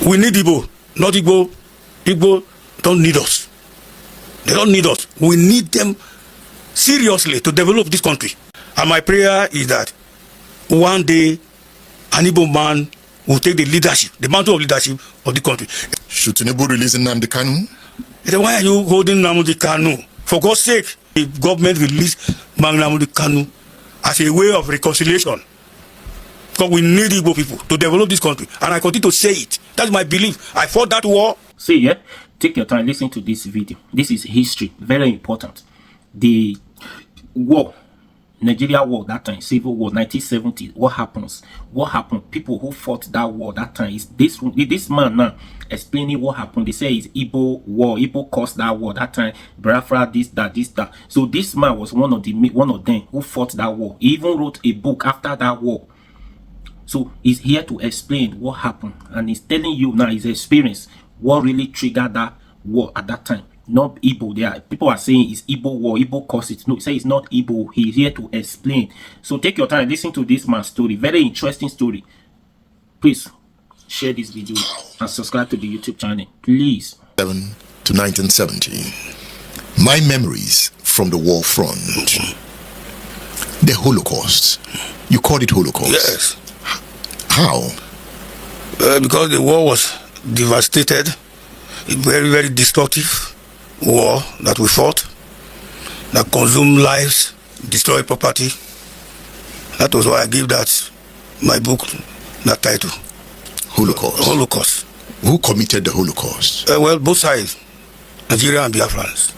We need Igbo, not Igbo. Igbo don't need us. They don't need us. We need them seriously to develop this country. And my prayer is that one day an Igbo man will take the leadership, the mantle of leadership of the country. Should Tinubu release Nnamdi Kanu? Then why are you holding Nnamdi Kanu? For God's sake, the government released Nnamdi Kanu as a way of reconciliation. Because we need Igbo people to develop this country. And I continue to say it. That's my belief. I fought that war. See, yeah? Take your time, listen to this video. This is history, very important. The war, Nigeria war that time, civil war, 1970. What happens? What happened? People who fought that war that time is this man now explaining what happened. They say it's Igbo war. Igbo caused that war that time. Biafra, this, that. So this man was one of them who fought that war. He even wrote a book after that war. So he's here to explain what happened, and he's telling you now his experience, what really triggered that war at that time. Not Igbo. People are saying it's Igbo war, Igbo caused it. No, he says it's not Igbo. He's here to explain. So take your time, listen to this man's story. Very interesting story. Please share this video and subscribe to the YouTube channel, please. 7 to 1970. My memories from the war front. The Holocaust. You called it Holocaust. Yes. How? Because the war was devastated, a very, very destructive war that we fought, that consumed lives, destroyed property. That was why I gave that, my book, that title. Holocaust. Holocaust. Who committed the Holocaust? Well, both sides, Nigerian and Biafrans.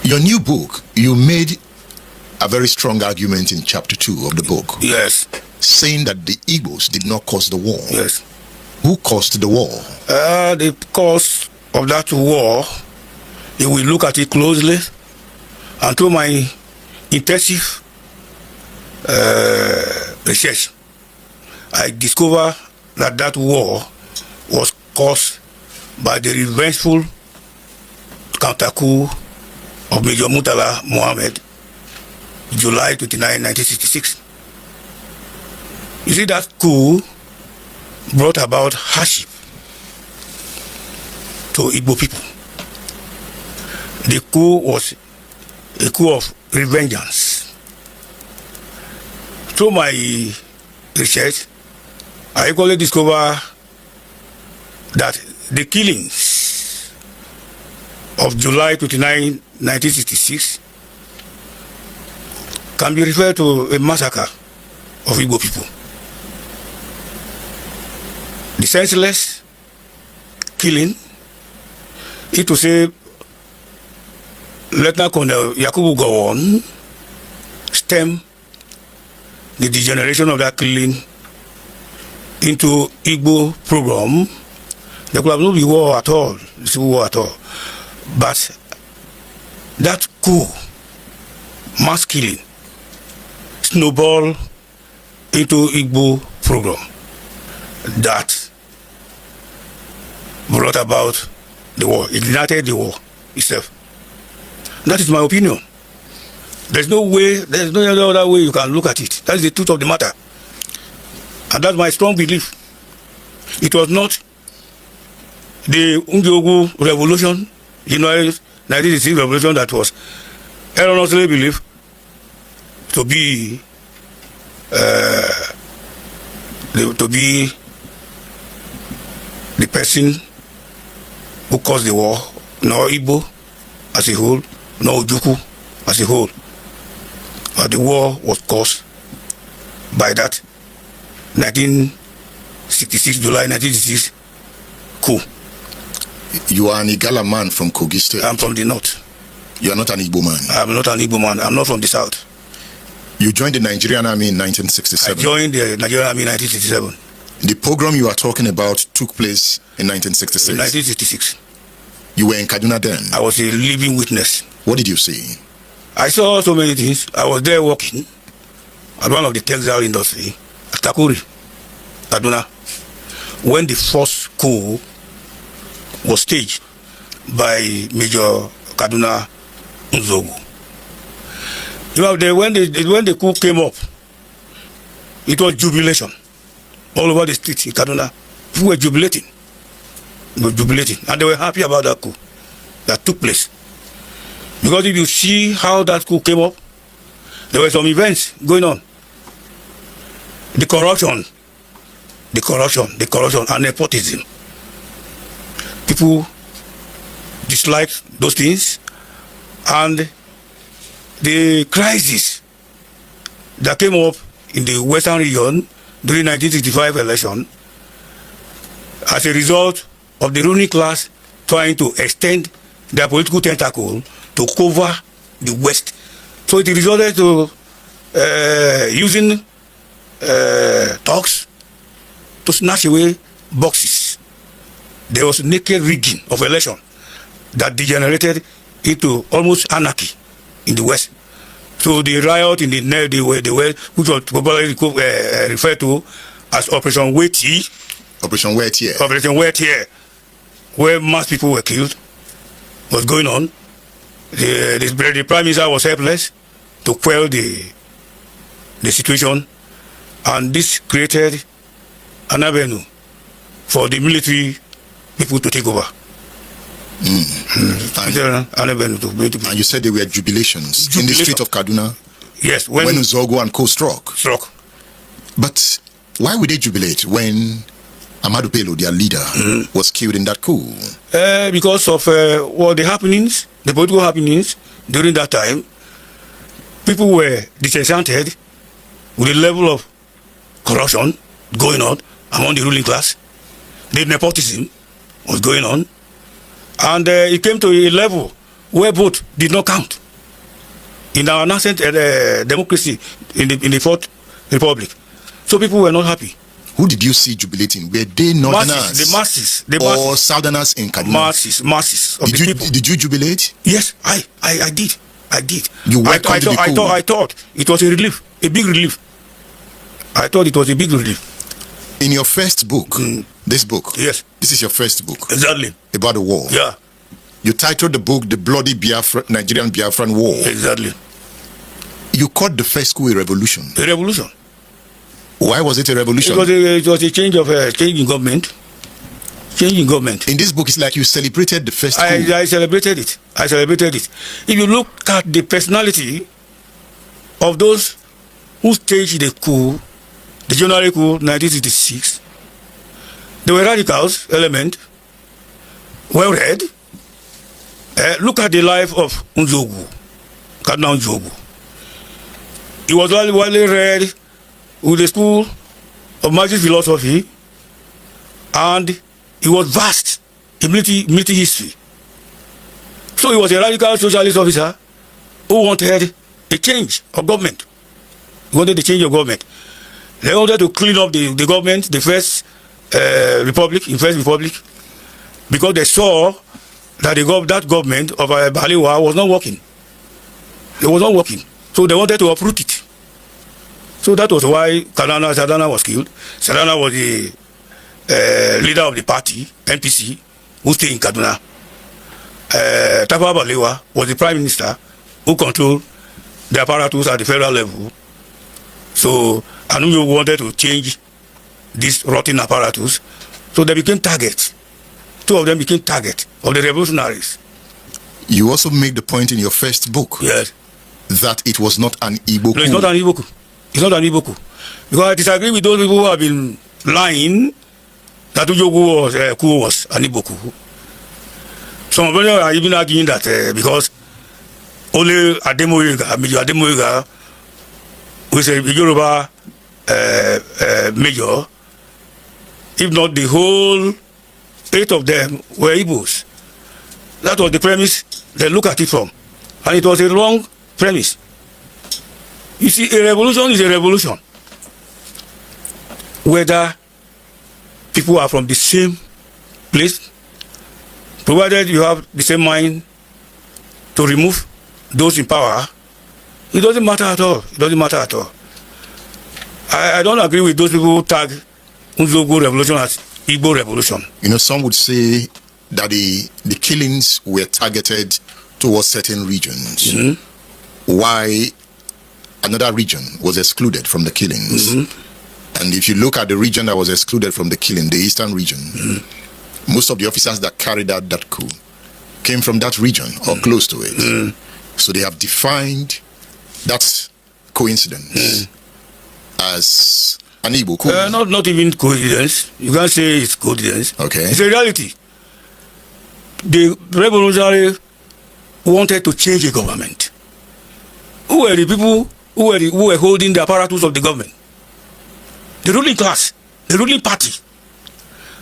Your new book, you made a very strong argument in chapter 2 of the book. Yes. Saying that the Igbos did not cause the war. Yes. Who caused the war? The cause of that war, if we look at it closely, and through my intensive research, I discovered that war was caused by the revengeful counter-coup of Major Murtala Mohammed, July 29, 1966. You see, that coup brought about hardship to Igbo people. The coup was a coup of revengeance. Through my research, I equally discovered that the killings of July 29, 1966 can be referred to a massacre of Igbo people. The senseless killing, it to say Lieutenant Colonel Yakubu Gowon stemmed the degeneration of that killing into Igbo program. There could have not been war at all, civil war at all. But that coup, mass killing, snowballed into Igbo program that brought about the war, ignited the war itself. That is my opinion. There's no other way you can look at it. That is the truth of the matter. And that's my strong belief. It was not the Nzeogwu revolution, you know, 1966 revolution that was erroneously believed to be the person who caused the war, nor Igbo as a whole, nor Ojukwu as a whole. The war was caused by that 1966, July 1966 coup. You are an Igala man from Kogi State. I'm from the north. You are not an Igbo man. I'm not an Igbo man. I'm not from the south. You joined the Nigerian Army in 1967. I joined the Nigerian Army in 1967. The program you are talking about took place in 1966. In 1966. You were in Kaduna then. I was a living witness. What did you see? I saw so many things. I was there working at one of the textile industry at Takuri, Kaduna, when the first coup was staged by Major Kaduna Nzeogwu. You know, when the coup came up, it was jubilation all over the streets in Kaduna. People were jubilating. They were jubilating. And they were happy about that coup that took place. Because if you see how that coup came up, there were some events going on. The corruption, and nepotism. People disliked those things, and the crisis that came up in the Western region during 1965 election as a result of the ruling class trying to extend their political tentacle to cover the West. So it resulted to using talks to snatch away boxes. There was naked rigging of election that degenerated into almost anarchy in the West. So the riot in the West, which was popularly referred to as Operation Weti, Operation Weti, where mass people were killed, was going on. The Prime Minister was helpless to quell the situation, and this created an avenue for the military people to take over. And you said there were jubilations in the street of Kaduna. Yes, when Nzeogwu and co struck. But why would they jubilate when Ahmadu Bello, their leader, was killed in that coup? Because of the happenings, the political happenings during that time. People were disenchanted with the level of corruption going on among the ruling class. The nepotism was going on. And it came to a level where vote did not count. In our nascent democracy in the Fourth Republic. So people were not happy. Who did you see jubilating? Were they northerners? The masses. Or southerners in Kaduna? Masses of the people. Did you jubilate? Yes, I did. You welcomed the coup? I thought it was a relief, a big relief. I thought it was a big relief. In your first book, this book, yes, this is your first book, exactly, about the war. Yeah, you titled the book "The Bloody Nigerian Biafran War." Exactly. You called the first coup a revolution. A revolution. Why was it a revolution? Because it was a change in government. Changing government. In this book, it's like you celebrated the first coup. I celebrated it. If you look at the personality of those who staged the coup, the January coup 1966, they were radicals, element, well read. Look at the life of Nzeogwu, Kaduna Nzeogwu. He was widely read with the school of Marxist philosophy, and he was vast in military history. So he was a radical socialist officer who wanted a change of government. He wanted a change of government. They wanted to clean up the government, the First Republic, because they saw that that government of Baliwa was not working. It was not working. So they wanted to uproot it. So that was why Sadana was killed. Sadana was the leader of the party, NPC, who stayed in Kaduna. Tafawa Balewa was the prime minister who controlled the apparatus at the federal level. So Anu wanted to change this rotten apparatus. So they became targets. Two of them became targets of the revolutionaries. You also make the point in your first book, yes, that it was not an Igbo coup. No, it's not an Igbo coup. It's not an Igbo coup. Because I disagree with those people who have been lying that Nzeogwu coup was an Igbo coup. Some of them are even arguing that because only Major Ademoyiga, who is a Yoruba major, if not the whole 8 of them were Igbos. That was the premise they look at it from. And it was a wrong premise. You see, a revolution is a revolution. Whether people are from the same place, provided you have the same mind to remove those in power, it doesn't matter at all. It doesn't matter at all. I don't agree with those people who tag Nzeogwu revolution as Igbo revolution. You know, some would say that the killings were targeted towards certain regions. Why another region was excluded from the killings. And if you look at the region that was excluded from the killing, the eastern region, most of the officers that carried out that coup came from that region or close to it. So they have defined that coincidence as an Igbo coup. Not even coincidence. You can't say it's coincidence. Okay. It's a reality. The revolutionary wanted to change the government. Who were the people who were holding the apparatus of the government? The ruling class, the ruling party.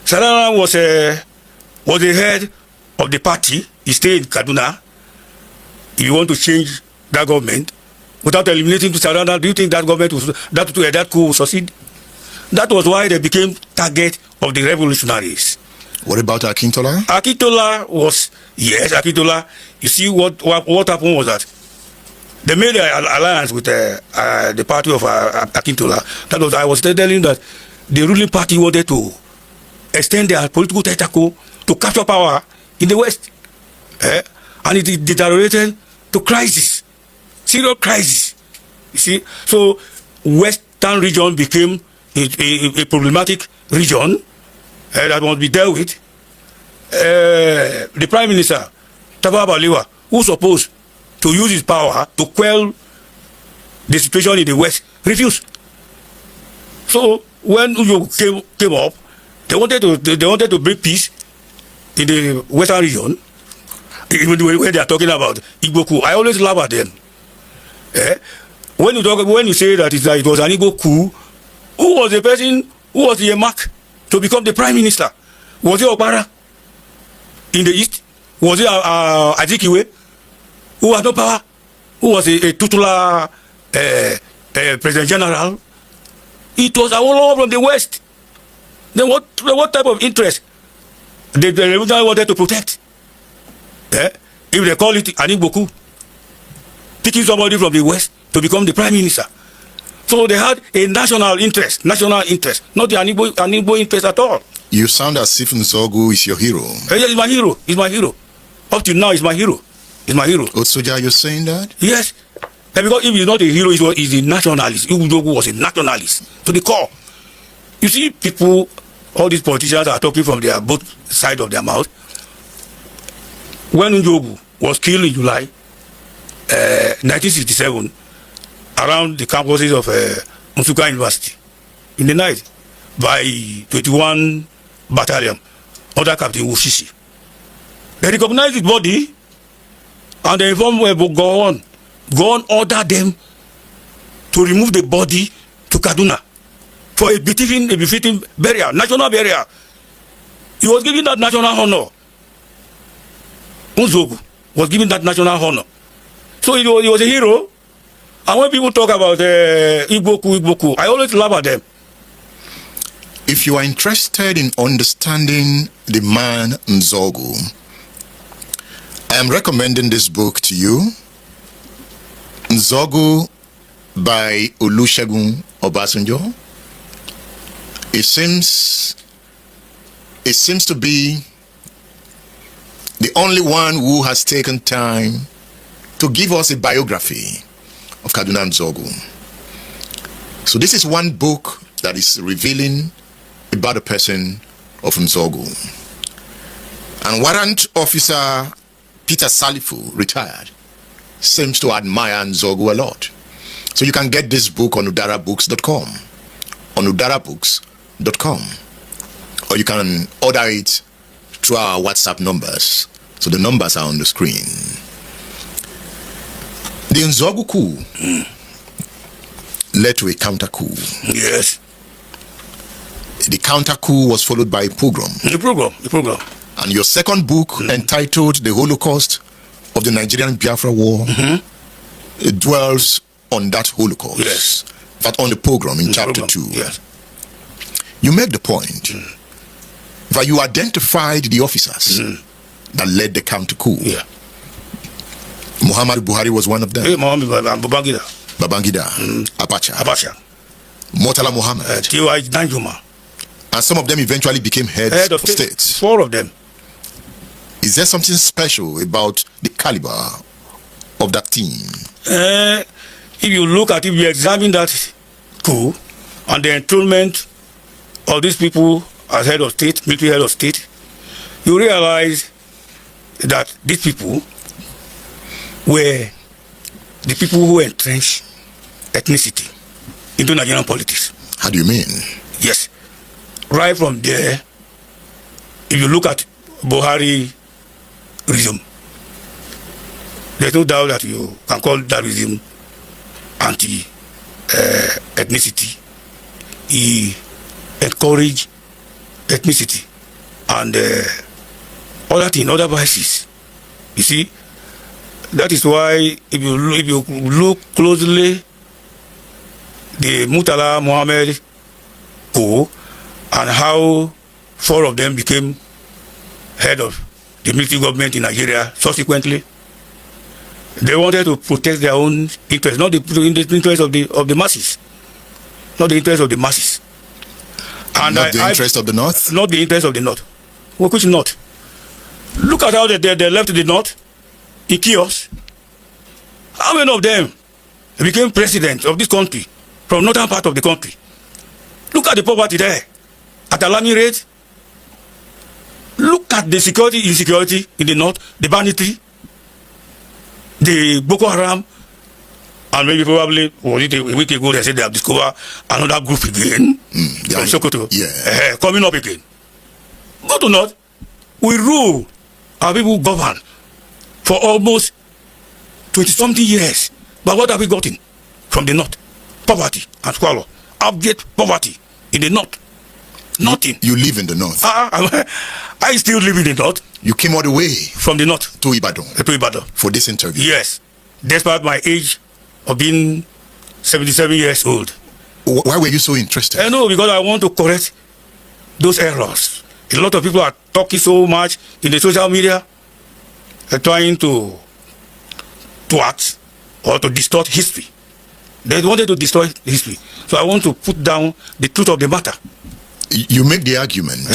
Sarana was the head of the party. He stayed in Kaduna. If you want to change that government without eliminating Sarana, do you think that government that coup will succeed? That was why they became target of the revolutionaries. What about Akintola? Akintola was, yes, Akintola. You see what happened was that they made an alliance with the party of Akintola. That was, I was telling you that the ruling party wanted to extend their political tentacle to capture power in the West. And it deteriorated to crisis, serious crisis. You see, so Western region became a problematic region that must be dealt with. The Prime Minister, Tafawa Balewa, who's supposed to use his power to quell the situation in the West, refused. So when Uyo came up, they wanted to bring peace in the Western region. Even when they are talking about Igbo coup, I always laugh at them. When you say that it was an Igbo coup, who was the person who was the mark to become the Prime Minister? Was it Okpara in the East? Was it Azikiwe, who had no power, who was a titular President General? It was Awolowo from the West. Then what type of interest the revolutionary wanted to protect? If they call it an Igbo coup, picking somebody from the West to become the Prime Minister. So they had a national interest, not the an Igbo interest at all. You sound as if Nzeogwu is your hero. Yes, he's my hero. He's my hero. Up to now, he's my hero. He's my hero. Otsoja, you're saying that? Yes. And because if he's not a hero, he's a nationalist. Nzeogwu was a nationalist to the core. You see, people, all these politicians are talking from their both sides of their mouth. When Nzeogwu was killed in July 1967, around the campuses of Nsukka University, in the night, by 21 Battalion, under Captain Wushishi. They recognized his body and they informed Gowon. Gowon ordered them to remove the body to Kaduna for a befitting burial, national burial. He was given that national honor. Nzeogwu was given that national honor. So he was a hero. And when people talk about Igbo coup, I always laugh at them. If you are interested in understanding the man Nzeogwu, I am recommending this book to you, Nzeogwu by Olusegun Obasanjo. It seems to be the only one who has taken time to give us a biography of Kaduna Nzeogwu. So this is one book that is revealing about the person of Nzeogwu. And Warrant Officer Peter Salifu, retired, seems to admire Nzeogwu a lot. So you can get this book on udarabooks.com, or you can order it through our WhatsApp numbers. So the numbers are on the screen. The Nzeogwu coup led to a counter-coup. Yes. The counter-coup was followed by a pogrom. The program. And your second book, entitled The Holocaust of the Nigerian Biafra War, it dwells on that Holocaust. Yes. That on the pogrom in chapter 2. Yes. You make the point that you identified the officers that led the counter-coup. Yeah. Muhammadu Buhari was one of them. Babangida, Abacha. Murtala Muhammad. T.Y. Danjuma. And some of them eventually became head of states. 4 of them. Is there something special about the caliber of that team? If you look at it, you examine that coup and the enthronement of these people as head of state, military head of state, you realize that these people were the people who entrenched ethnicity into Nigerian politics. How do you mean? Yes. Right from there, if you look at Buhari regime, there's no doubt that you can call that regime anti-ethnicity. He encouraged ethnicity and other vices. You see, that is why if you look closely, the Murtala Mohammed coup and how 4 of them became head of the military government in Nigeria subsequently, they wanted to protect their own interests, not the interest of the masses, not the interest of the masses. And not the interest of the North? Not the interest of the North. Well, which North? Look at how they left the North in chaos. How many of them became president of this country from northern part of the country? Look at the poverty there, at alarming rate. Look at the insecurity in the North, the banditry, the Boko Haram, and maybe probably was it a week ago they said they have discovered another group again from Sokoto, coming up again. Go to North, we rule, our people govern for almost 20-something years. But what have we gotten from the North? Poverty and squalor. Abject poverty in the North. Nothing. You live in the North. I still live in the North. You came all the way from the North to Ibadan. For this interview. Yes. Despite my age of being 77 years old. Why were you so interested? I know, because I want to correct those errors. A lot of people are talking so much in the social media, trying to act or to distort history. They wanted to destroy history. So I want to put down the truth of the matter. You make the argument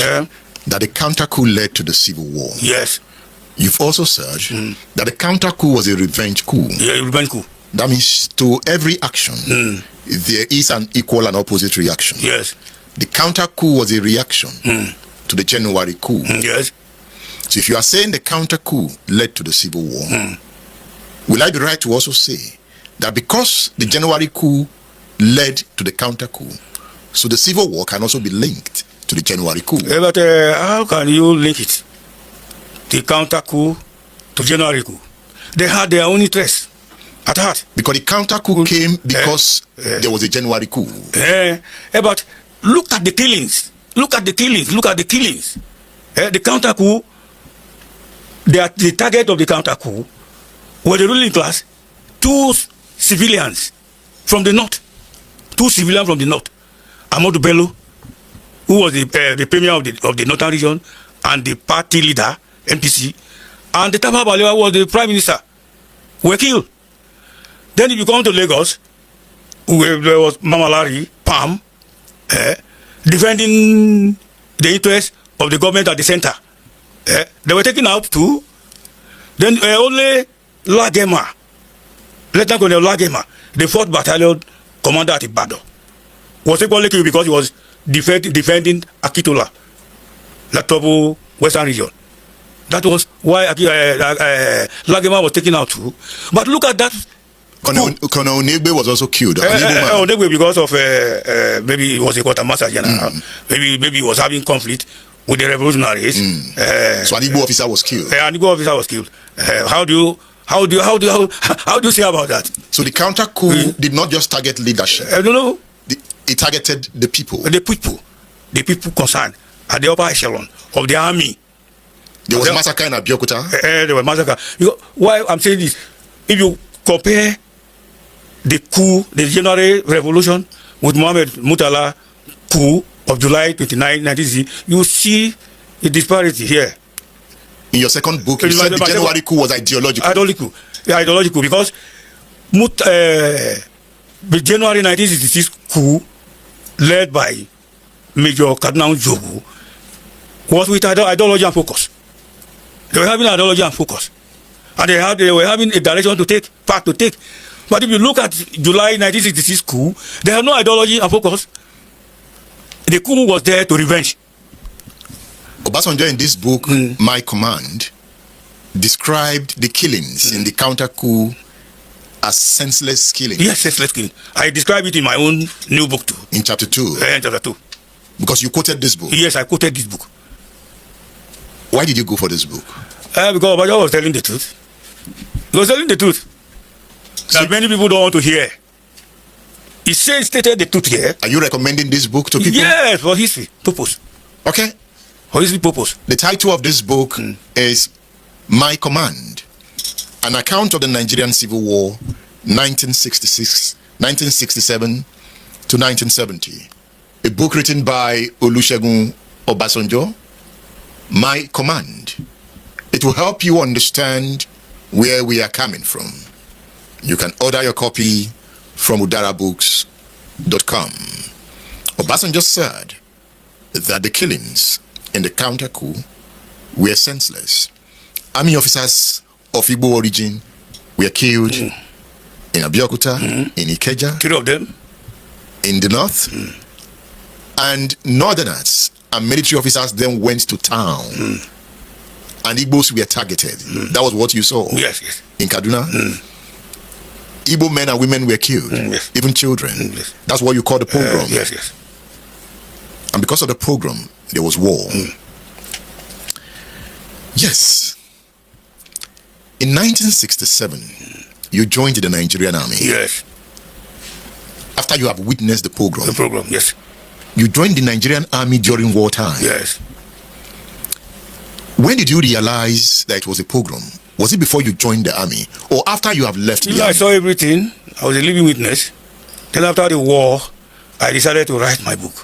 that the counter-coup led to the civil war. Yes. You've also said that the counter-coup was a revenge coup. Yeah, a revenge coup. That means to every action, there is an equal and opposite reaction. Yes. The counter-coup was a reaction to the January coup. Yes. So if you are saying the counter-coup led to the civil war, will I be right to also say that because the January coup led to the counter-coup, so the civil war can also be linked to the January coup? But how can you link it? The counter-coup to January coup. They had their own interests at heart. Because the counter-coup came because there was a January coup. But look at the killings. Look at the killings. Look at the killings. The counter-coup, the target of the counter-coup were the ruling class, 2 civilians from the North. 2 civilians from the North. Amadou Bello, who was the premier of the Northern region and the party leader, NPC, and the Tafawa Balewa was the prime minister, were killed. Then if you come to Lagos, where there was Mamalari, Pam, defending the interests of the government at the center. They were taken out too. Then only Lagema, Lieutenant Colonel Lagema, the 4th Battalion commander at Ibadan, was equally killed because he was defending Akitola, Latobo, Western region. That was why Lagema was taken out too. But look at that. Colonel Onegbe was also killed. Onegbe because of maybe he was a quartermaster general. Maybe he was having conflict with the revolutionaries. So an Igbo officer was killed. An Igbo officer was killed. How do you say about that? So the counter coup did not just target leadership. I don't know. It targeted the people. The people concerned at the upper echelon of the army. There was massacre in Abeokuta. There was massacre. Why I'm saying this? If you compare the coup, the January revolution, with Mohammed Murtala coup of July 29, 1960, you see a disparity here. In your second book, you said the January coup was ideological. Ideological, because the January 1966 coup, led by Major Kaduna Nzeogwu, was with ideology and focus. They were having ideology and focus. And they were having a direction to take, path to take. But if you look at July 1966 coup, they had no ideology and focus. The coup was there to revenge. Obasanjo in this book, My Command, described the killings in the counter-coup as senseless killing. Yes, senseless killing. I describe it in my own new book too. In chapter 2. In chapter 2. Because you quoted this book. Yes, I quoted this book. Why did you go for this book? Because Obasanjo was telling the truth. He was telling the truth that many people don't want to hear. He stated the truth here. Are you recommending this book to people? Yes, for history purpose. Okay. For history purpose. The title of this book is My Command, an account of the Nigerian Civil War, 1967 to 1970. A book written by Olusegun Obasanjo. My Command. It will help you understand where we are coming from. You can order your copy from udarabooks.com. Obasanjo said that the killings in the counter-coup were senseless. Army officers of Igbo origin were killed in Abeokuta, in Ikeja, 3 of them, in the north, and northerners and military officers then went to town, and Igbos were targeted. That was what you saw. Yes, yes. In Kaduna. Igbo men and women were killed, yes. even children. Yes. That's what you call the pogrom. Yes, yes. And because of the pogrom, there was war. Yes. In 1967, you joined the Nigerian army. Yes. After you have witnessed the pogrom. The program, yes. You joined the Nigerian army during wartime. Yes. When did you realize that it was a pogrom? Was it before you joined the army or after you have left the army? I saw everything. I was a living witness. Then after the war, I decided to write my book.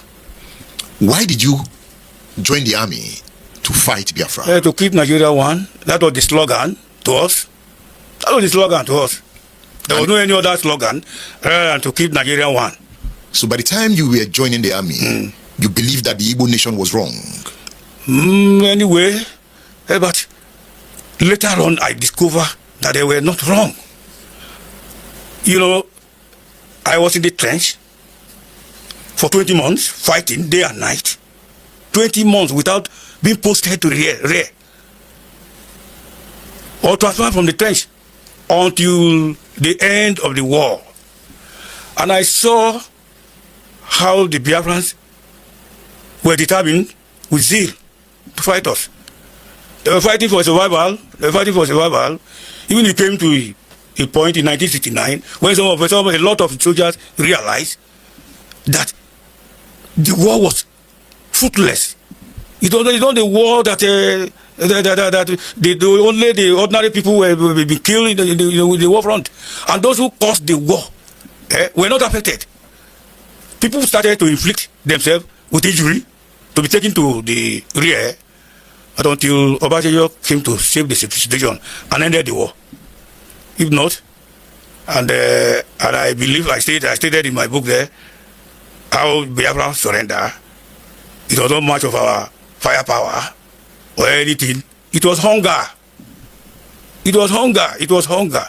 Why did you join the army to fight Biafra? To keep Nigeria one. That was the slogan to us. That was the slogan to us. There was no any other slogan rather than to keep Nigeria one. So by the time you were joining the army, you believed that the Igbo nation was wrong? Anyway, but later on I discovered that they were not wrong. You know, I was in the trench for 20 months, fighting day and night. 20 months without being posted to rear or transferred from the trench until the end of the war. And I saw how the Biafrans were determined with zeal to fight us. They were fighting for survival. Even it came to a point in 1969 when a lot of soldiers realized that the war was fruitless. It was not the war that only the ordinary people were being killed in the war front, and those who caused the war were not affected. People started to inflict themselves with injury to be taken to the rear, until Obasanjo came to save the situation and ended the war. If not, and I believe I stated in my book there how Biafra surrender. It was not much of our firepower or anything. It was hunger. It was hunger.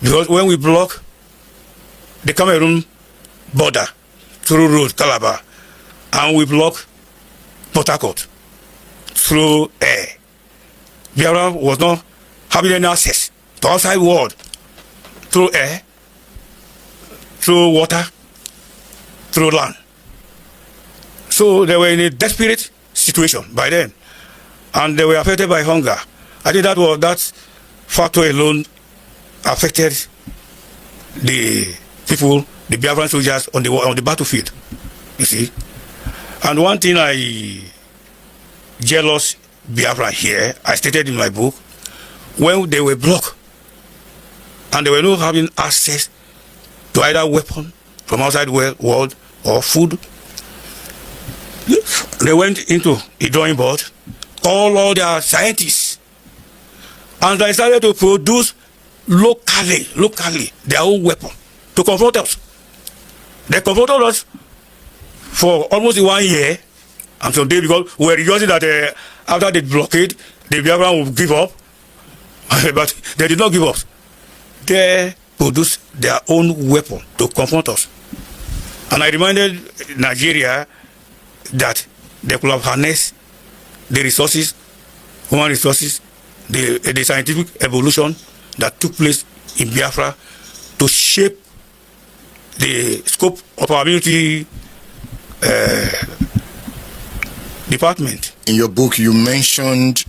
Because when we block the Cameroon border through road, Calabar, and we block Port Harcourt through air, Biafra was not having any access to outside world through air, through water, through land. So they were in a desperate situation by then, and they were affected by hunger. I think that factor alone affected the people, the Biafran soldiers on the battlefield. You see, and one thing I jealous Biafra here, I stated in my book, when they were blocked and they were not having access to either weapon from outside world or food, they went into a drawing board, called all their scientists, and they started to produce locally their own weapon to confront us. They confronted us for almost 1 year and some days, because we were rejoicing that after the blockade, the Biafran would give up. But they did not give up. They produced their own weapon to confront us. And I reminded Nigeria that they could have harnessed the resources, human resources, the scientific evolution that took place in Biafra to shape the scope of our military department. In your book, you mentioned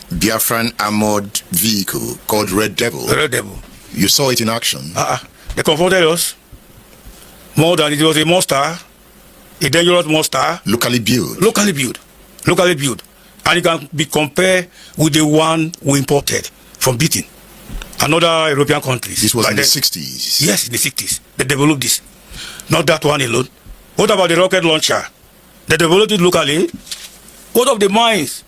Biafran armored vehicle called Red Devil. Red Devil. You saw it in action. They confronted us more than it was a monster, a dangerous monster. Locally built. Locally built. Locally built. And it can be compared with the one we imported from Britain and other European countries. This was in the 60s. Yes, in the 60s. They developed this. Not that one alone. What about the rocket launcher? They developed it locally. What of the mines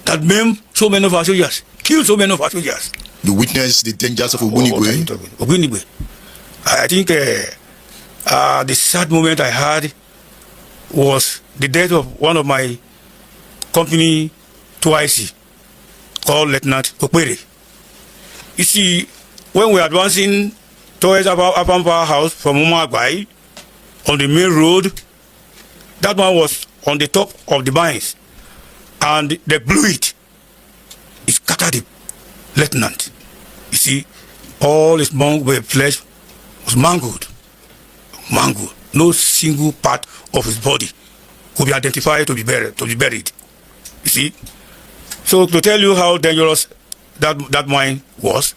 that maimed so many of our soldiers, killed so many of our soldiers? You witnessed the dangers of Ogbunigwe. Ogbunigwe. I think the sad moment I had was the death of one of my company 2IC called Lieutenant Okwere. You see, when we were advancing towards Upper Power House from Umagbai on the main road, that one was on the top of the mines, and they blew it. It scattered the lieutenant. You see, all his flesh was mangled. Mangled. No single part of his body could be identified to be buried. You see? So to tell you how dangerous that mine was,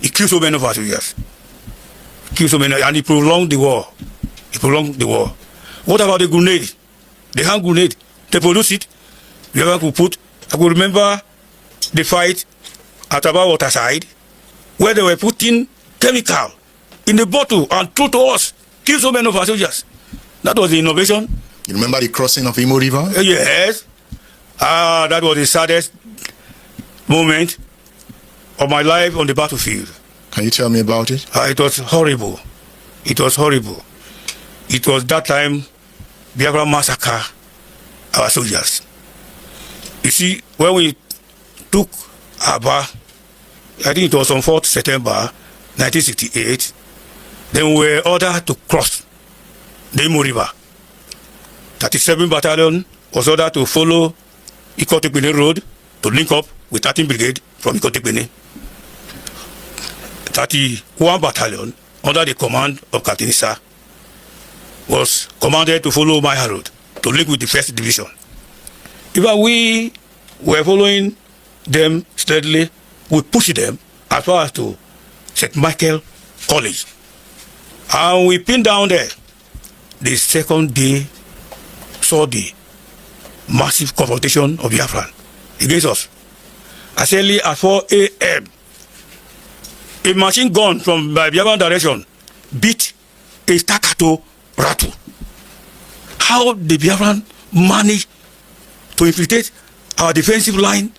it killed so many of our soldiers. Killed so many, and it prolonged the war. It prolonged the war. What about the grenade? The hand grenade. They produced it. I could remember the fight at Aba Waterside, where they were putting chemical in the bottle and threw to us. Killed so many of our soldiers. That was the innovation. You remember the crossing of Imo River? Yes. That was the saddest moment of my life on the battlefield. Can you tell me about it? It was horrible. It was horrible. It was that time Biafra massacre our soldiers. You see, when we took Aba, I think it was on 4th September 1968, then we were ordered to cross the Imo River. 37th Battalion was ordered to follow Ikotekpene Road to link up with 13th Brigade from Ikotekpene. 31 Battalion, under the command of Captain Issa, was commanded to follow Maya Road to link with the 1st Division. Even we were following them steadily, we pushed them as far as to St. Michael College. And we pinned down there. The second day saw the massive confrontation of Biafran against us. As early as 4 a.m., a machine gun from Biafran direction beat a staccato rattle. How the Biafran managed to infiltrate our defensive line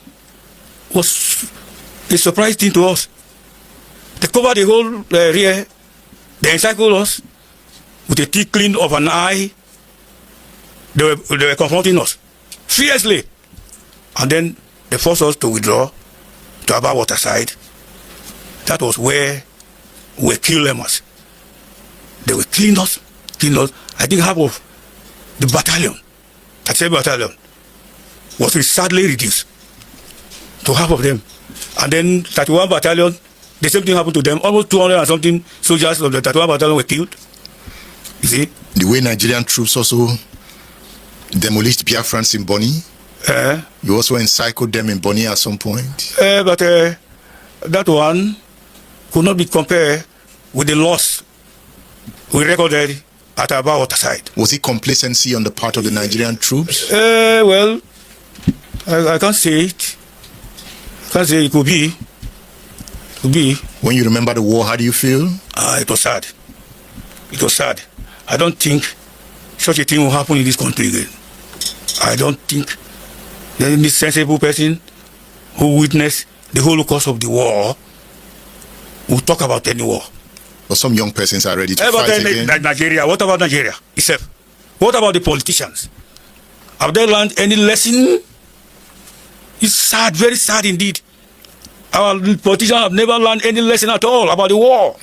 was a surprise thing to us. They covered the whole rear. They encircled us with a tickling of an eye. They were confronting us fiercely. And then they forced us to withdraw to Aba Waterside. That was where we killed them. They were killing us. I think half of the battalion, that same battalion, was sadly reduced to half of them. And then 31 battalion, the same thing happened to them. Almost 200 and something soldiers of the 31 battalion were killed. You see? The way Nigerian troops also demolished Biafrans in Bonny. You also encircled them in Bonny at some point. But that one could not be compared with the loss we recorded at Aba Waterside. Was it complacency on the part of the Nigerian troops? Well, I can't say it. I can't say it could be. When you remember the war, how do you feel? It was sad. It was sad. I don't think such a thing will happen in this country again. I don't think any sensible person who witnessed the whole course of the war will talk about any war. But some young persons are ready to fight again. Nigeria. What about Nigeria itself? What about the politicians? Have they learned any lesson? It's sad, very sad indeed. Our politicians have never learned any lesson at all about the war.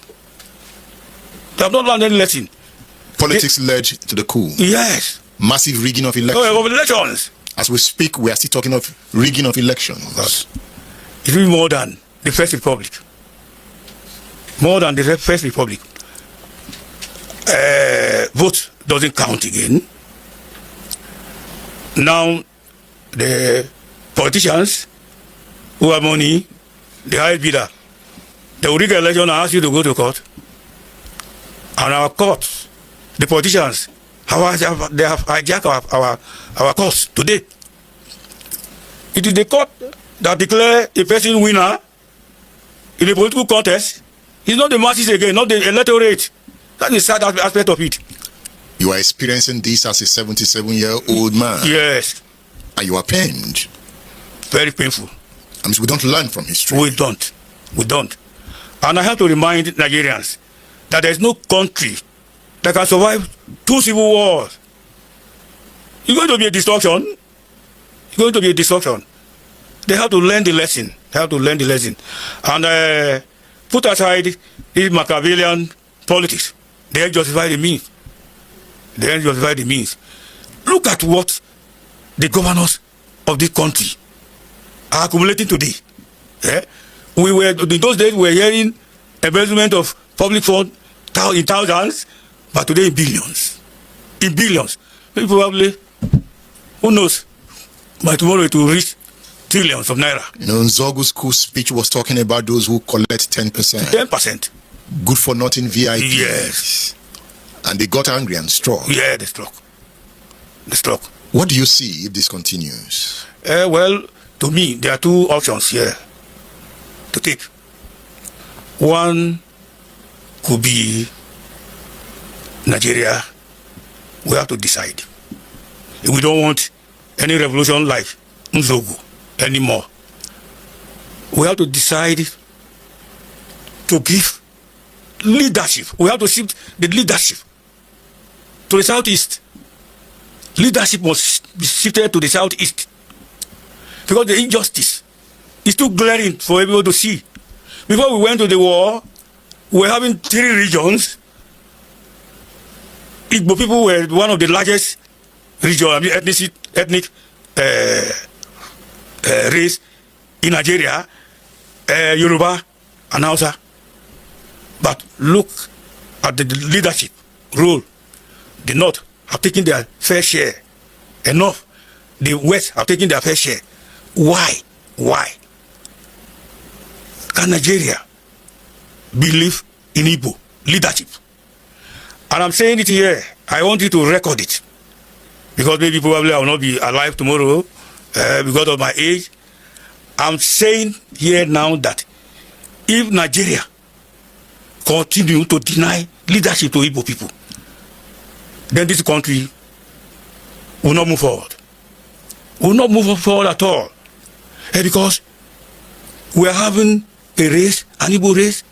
They have not learned any lesson. Politics led to the coup. Yes. Massive rigging of elections. Of elections. As we speak, we are still talking of rigging of elections. It's even more than the First Republic. More than the First Republic. Vote doesn't count again. Now, the politicians who have money, the highest bidder, they will rig an election and ask you to go to court. And our courts, the politicians, they have hijacked our courts today. It is the court that declare a person winner in a political contest. It's not the masses again, not the electorate. That's the sad aspect of it. You are experiencing this as a 77-year-old man. Yes. And you are pained. Very painful. I mean, we don't learn from history. We don't. We don't. And I have to remind Nigerians that there is no country that can survive 2 civil wars. It's going to be a destruction. It's going to be a destruction. They have to learn the lesson. They have to learn the lesson. And put aside this Machiavellian politics. They justify the means. They justify the means. Look at what the governors of this country are accumulating today. Yeah? In those days, we were hearing embezzlement of public funds in thousands, but today in billions. In billions. Maybe probably, who knows, by tomorrow it will reach trillions of naira. You know, Nzeogwu's coup speech was talking about those who collect 10%. 10%. Good for nothing VIP. Yes. And they got angry and struck. Yeah, they struck. They struck. What do you see if this continues? Well, to me, there are 2 options here to take. One could be Nigeria. We have to decide. If we don't want any revolution like Nzeogwu anymore, we have to decide to give leadership. We have to shift the leadership to the southeast. Leadership must be shifted to the southeast because the injustice is too glaring for everyone to see. Before we went to the war, we were having 3 regions. Igbo people were one of the largest regions, I mean ethnic race in Nigeria, Yoruba and Hausa. But look at the leadership role. The North have taken their fair share. Enough. The West have taken their fair share. Why? Why? Can Nigeria believe in Igbo leadership? And I'm saying it here. I want you to record it. Because maybe probably I will not be alive tomorrow because of my age. I'm saying here now that if Nigeria continue to deny leadership to Igbo people, then this country will not move forward. Will not move forward at all. Because we are having a race, an Igbo race,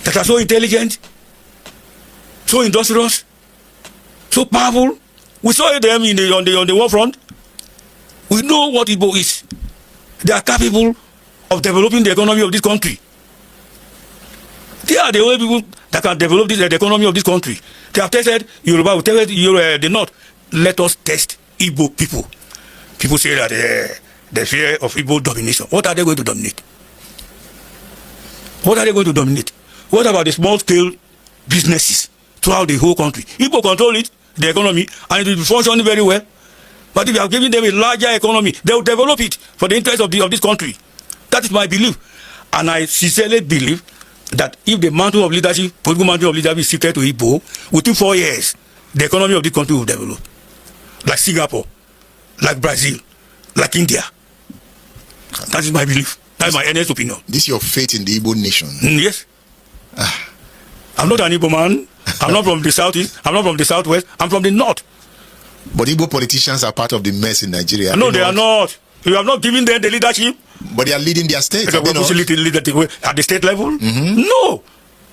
that are so intelligent, so industrious, so powerful. We saw them on the war front. We know what Igbo is. They are capable of developing the economy of this country. They are the only people that can develop the economy of this country. They have tested Yoruba, we tested the North. Let us test Igbo people. People say that the fear of Igbo domination. What are they going to dominate? What are they going to dominate? What about the small-scale businesses throughout the whole country? Igbo control it, the economy, and it will be functioning very well. But if you are giving them a larger economy, they will develop it for the interest of this country. That is my belief. And I sincerely believe that if the mantle of leadership, political mantle of leadership is shifted to Igbo, within 4 years, the economy of this country will develop. Like Singapore, like Brazil, like India. That is my belief. That is my earnest opinion. This is your faith in the Igbo nation? Yes. I'm not an Igbo man. I'm not from the southeast. I'm not from the southwest. I'm from the north. But Igbo politicians are part of the mess in Nigeria. No, they are not. You have not given them the leadership. But they are leading their state. At the state level? No.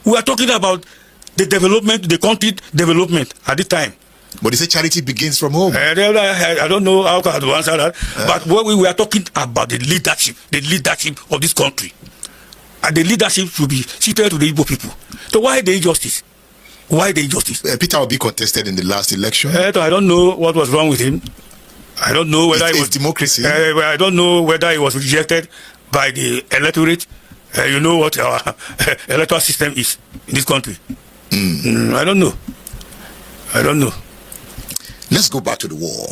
We are talking about the development, the country development at this time. But they say charity begins from home. I don't know how to answer that. But what we are talking about the leadership of this country. And the leadership should be shifted to the Igbo people. So why the injustice? Why the injustice? Peter Obi contested in the last election. I don't know what was wrong with him. I don't know whether it was democracy. I don't know whether he was rejected by the electorate. You know what our electoral system is in this country. I don't know. Let's go back to the war.